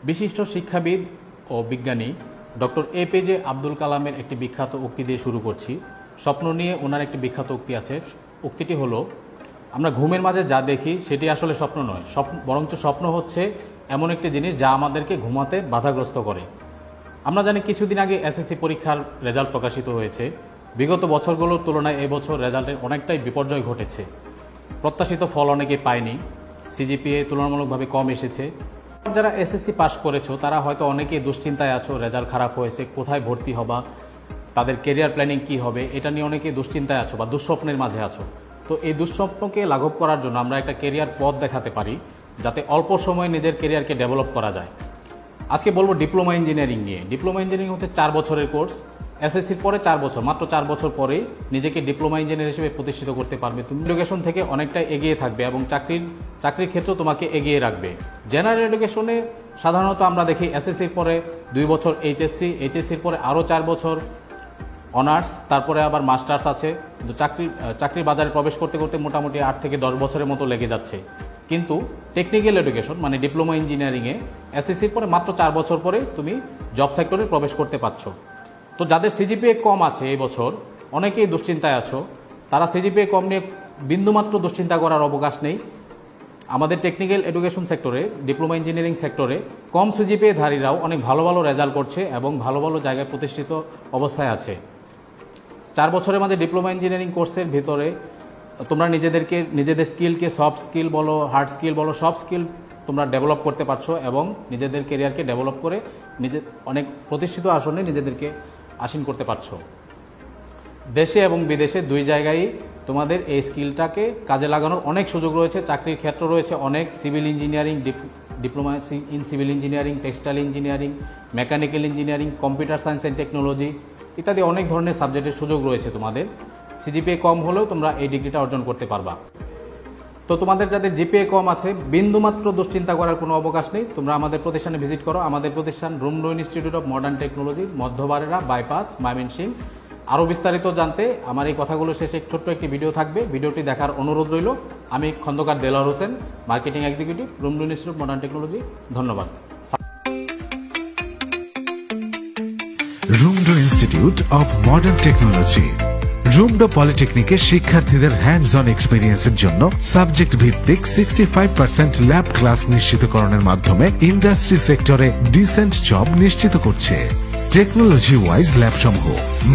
বিশিষ্ট শিক্ষাবিদ ও বিজ্ঞানী ডক্টর এপিজে আব্দুল কালামের একটি বিখ্যাত উক্তি দিয়ে শুরু করছি। স্বপ্ন নিয়ে ওনার একটি বিখ্যাত উক্তি আছে। উক্তিটি হলো, আমরা ঘুমের মাঝে যা দেখি সেটি আসলে স্বপ্ন নয়, বরঞ্চ স্বপ্ন হচ্ছে এমন একটি জিনিস যা আমাদেরকে ঘুমাতে বাধাগ্রস্ত করে। আমরা জানি কিছুদিন আগে এসএসসি পরীক্ষার রেজাল্ট প্রকাশিত হয়েছে। বিগত বছরগুলোর তুলনায় এবছর রেজাল্টের অনেকটাই বিপর্যয় ঘটেছে। প্রত্যাশিত ফল অনেকে পায়নি, সিজিপিএ তুলনামূলকভাবে কম এসেছে। যারা এসএসসি পাস করেছো তারা হয়তো অনেকেই দুশ্চিন্তায় আছো, রেজাল্ট খারাপ হয়েছে, কোথায় ভর্তি হবা, তাদের কেরিয়ার প্ল্যানিং কি হবে, এটা নিয়ে অনেকেই দুশ্চিন্তায় আছো বা দুঃস্বপ্নের মাঝে আছো। তো এই দুঃস্বপ্নকে লাঘব করার জন্য আমরা একটা কেরিয়ার পথ দেখাতে পারি, যাতে অল্প সময়ে নিজের কেরিয়ারকে ডেভেলপ করা যায়। আজকে বলবো ডিপ্লোমা ইঞ্জিনিয়ারিং নিয়ে। ডিপ্লোমা ইঞ্জিনিয়ারিং হচ্ছে 4 বছরের কোর্স। এসএসসির পরে 4 বছর, মাত্র 4 বছর পরেই নিজেকে ডিপ্লোমা ইঞ্জিনিয়ার হিসেবে প্রতিষ্ঠিত করতে পারবে। তুমি এডুকেশন থেকে অনেকটা এগিয়ে থাকবে এবং চাকরির ক্ষেত্রেও তোমাকে এগিয়ে রাখবে। জেনারেল এডুকেশনে সাধারণত আমরা দেখি এসএসসির পরে 2 বছর এইচএসসির পরে আরও 4 বছর অনার্স, তারপরে আবার মাস্টার্স আছে। কিন্তু চাকরির বাজারে প্রবেশ করতে করতে মোটামুটি 8 থেকে 10 বছরের মতো লেগে যাচ্ছে। কিন্তু টেকনিক্যাল এডুকেশন মানে ডিপ্লোমা ইঞ্জিনিয়ারিংয়ে এসএসসির পরে মাত্র 4 বছর পরে তুমি জব সেক্টরে প্রবেশ করতে পারছো। তো যাদের সিজিপিএ কম আছে এই বছর, অনেকেই দুশ্চিন্তায় আছো, তারা সিজিপিএ কম নিয়ে বিন্দুমাত্র দুশ্চিন্তা করার অবকাশ নেই। আমাদের টেকনিক্যাল এডুকেশন সেক্টরে, ডিপ্লোমা ইঞ্জিনিয়ারিং সেক্টরে কম সিজিপিএ ধারীরাও অনেক ভালো ভালো রেজাল্ট করছে এবং ভালো ভালো জায়গায় প্রতিষ্ঠিত অবস্থায় আছে। 4 বছরের মাঝে ডিপ্লোমা ইঞ্জিনিয়ারিং কোর্সের ভিতরে তোমরা নিজেদের স্কিলকে, সফট স্কিল বলো, হার্ড স্কিল বলো, সব স্কিল তোমরা ডেভেলপ করতে পারছো এবং নিজেদের কেরিয়ারকে ডেভেলপ করে অনেক প্রতিষ্ঠিত আসনে নিজেদেরকে আসীন করতে পারছো। দেশে এবং বিদেশে 2 জায়গায় তোমাদের এই স্কিলটাকে কাজে লাগানোর অনেক সুযোগ রয়েছে। চাকরির ক্ষেত্র রয়েছে অনেক, civil engineering, diploma in civil engineering, textile engineering, mechanical engineering, computer science and technology ইত্যাদি অনেক ধরনের সাবজেক্টের সুযোগ রয়েছে তোমাদের। সিজিপিএ কম হলেও তোমরা এই ডিগ্রিটা অর্জন করতে পারবা। তো তোমাদের যাদের জিপিএ কম আছে, বিন্দুমাত্র দুশ্চিন্তা করার কোনো অবকাশ নেই। তোমরা আমাদের প্রতিষ্ঠানে ভিজিট করো। আমাদের প্রতিষ্ঠান Rumdo institute of modern technology, Madhyabarera bypass, Mymensingh. আরও বিস্তারিত জানতে আমার এই কথাগুলো শেষে ছোট্ট একটি ভিডিও থাকবে, ভিডিওটি দেখার অনুরোধ রইল। আমি Khondokar Delowar Hossain, marketing executive, Rumdo institute of modern technology. ধন্যবাদ। Rumdo institute of modern technology. Rumdo পলিটেকনিকের শিক্ষার্থীদের হ্যান্ডস অন এক্সপিরিয়েন্সের জন্য সাবজেক্ট ভিত্তিক 65% ল্যাব ক্লাস নিশ্চিতকরণের মাধ্যমে ইন্ডাস্ট্রি সেক্টরে ডিসেন্ট জব নিশ্চিত করছে। টেকনোলজি ওয়াইজ ল্যাব সমূহ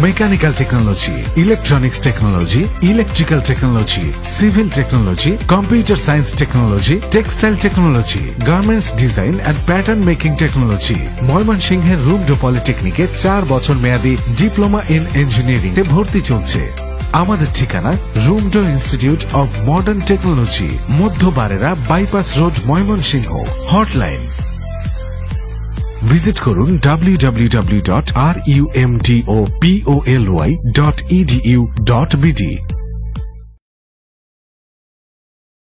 mechanical technology, electronics technology, electrical technology, civil technology, computer science technology, textile technology, garments design and pattern making technology. ময়মনসিংহের রুমডো পলিটেকনিকে 4 বছর মেয়াদী ডিপ্লোমা ইন ইঞ্জিনিয়ারিং এ ভর্তি চলছে। আমাদের ঠিকানা Rumdo institute of modern technology, Madhyabarera bypass road, Mymensingh. Hotline visit করুন www.rumdopolY.edu.bd।